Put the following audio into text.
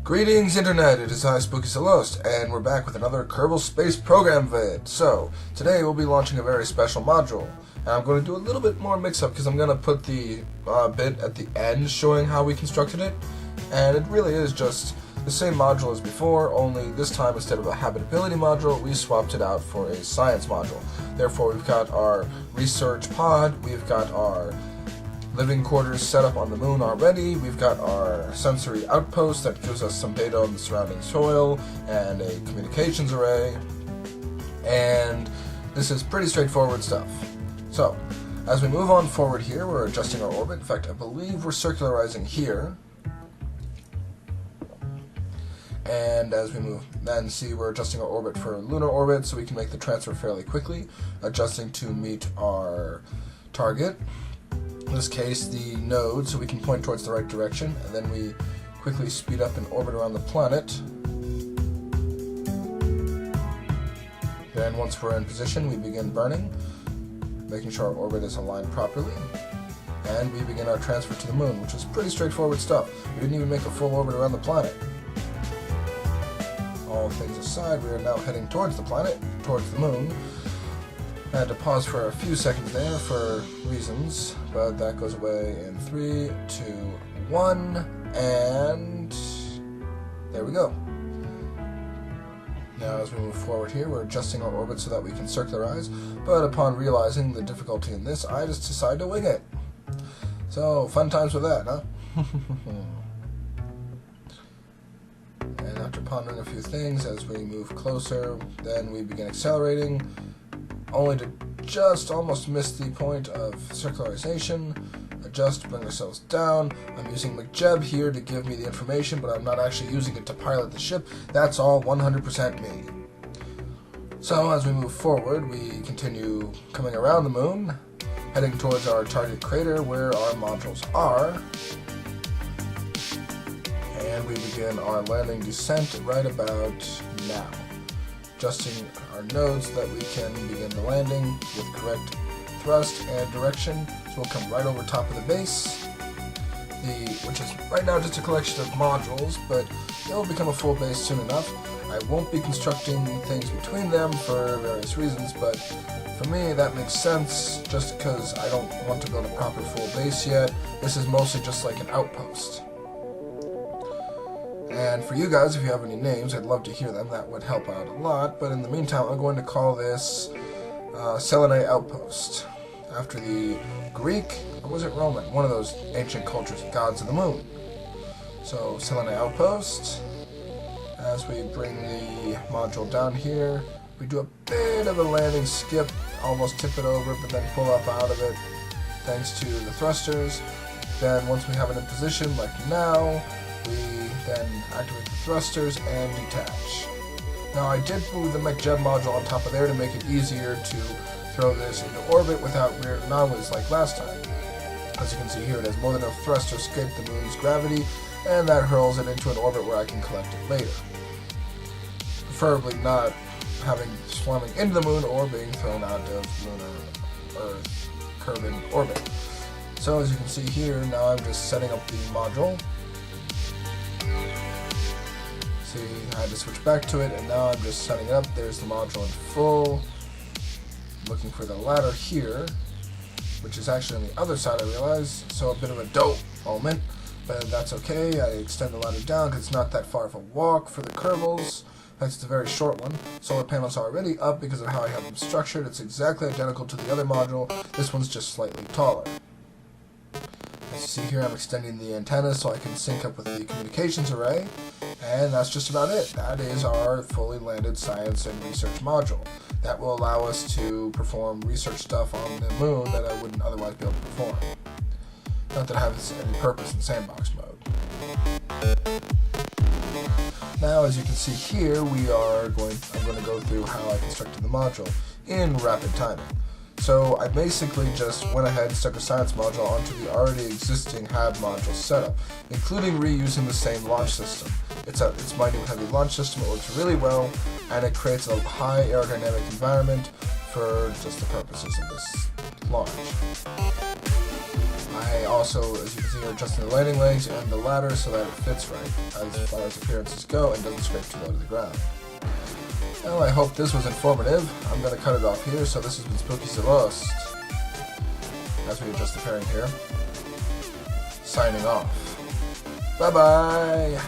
Greetings Internet, it is I, Spooky Celeste, and we're back with another Kerbal Space Program vid. So, today we'll be launching a very special module, and I'm going to do a little bit more mix-up because I'm going to put the bit at the end showing how we constructed it, and it really is just the same module as before, only this time instead of a habitability module, we swapped it out for a science module. Therefore, we've got our research pod, we've got our living quarters set up on the moon already. We've got our sensory outpost that gives us some data on the surrounding soil and a communications array. And this is pretty straightforward stuff. So, as we move on forward here, we're adjusting our orbit. In fact, I believe we're circularizing here. And as we move, then see we're adjusting our orbit for lunar orbit so we can make the transfer fairly quickly, adjusting to meet our target. In this case, the node, so we can point towards the right direction, and then we quickly speed up and orbit around the planet. Then once we're in position, we begin burning, making sure our orbit is aligned properly, and we begin our transfer to the moon, which is pretty straightforward stuff. We didn't even make a full orbit around the planet. All things aside, we are now heading towards the planet, towards the moon. I had to pause for a few seconds there for reasons, but that goes away in 3, 2, 1, and there we go. Now as we move forward here, we're adjusting our orbit so that we can circularize, but upon realizing the difficulty in this, I just decided to wing it. So, fun times with that, huh? And after pondering a few things, as we move closer, then we begin accelerating, only to just almost miss the point of circularization. Adjust, bring ourselves down. I'm using McJeb here to give me the information, but I'm not actually using it to pilot the ship. That's all 100% me. So as we move forward, we continue coming around the moon, heading towards our target crater where our modules are. And we begin our landing descent right about now. Adjusting our nodes so that we can begin the landing with correct thrust and direction. So we'll come right over top of the base, which is right now just a collection of modules, but it will become a full base soon enough. I won't be constructing things between them for various reasons, but for me that makes sense just because I don't want to build a proper full base yet. This is mostly just like an outpost. And for you guys, if you have any names, I'd love to hear them. That would help out a lot. But in the meantime, I'm going to call this Selene Outpost, after the Greek, or was it Roman? One of those ancient cultures, gods of the moon. So Selene Outpost. As we bring the module down here, we do a bit of a landing skip, almost tip it over, but then pull up out of it, thanks to the thrusters. Then once we have it in position, like now, we then activate the thrusters and detach. Now I did move the McJeb module on top of there to make it easier to throw this into orbit without weird anomalies like last time. As you can see here, it has more than enough thrust to escape the moon's gravity, and that hurls it into an orbit where I can collect it later. Preferably not having slamming into the moon or being thrown out of lunar Earth curving orbit. So as you can see here, now I'm just setting up the module. See, I had to switch back to it, and now I'm just setting up. There's the module in full. Looking for the ladder here, which is actually on the other side, I realize. So a bit of a dope moment, but that's okay. I extend the ladder down because it's not that far of a walk for the Kerbals. In fact, it's a very short one. Solar panels are already up because of how I have them structured. It's exactly identical to the other module. This one's just slightly taller. As you see here, I'm extending the antenna so I can sync up with the communications array, and that's just about it. That is our fully landed science and research module. That will allow us to perform research stuff on the moon that I wouldn't otherwise be able to perform. Not that it has any purpose in sandbox mode. Now, as you can see here, I'm going to go through how I constructed the module in rapid timing. So I basically just went ahead and stuck a science module onto the already existing HAB module setup, including reusing the same launch system. It's my new heavy launch system. It works really well, and it creates a high aerodynamic environment for just the purposes of this launch. I also, as you can see, are adjusting the landing legs and the ladder so that it fits right as far as appearances go and doesn't scrape too low to the ground. Well, I hope this was informative. I'm going to cut it off here, so this has been Spooky Lost. As we adjust the pairing here. Signing off. Bye-bye!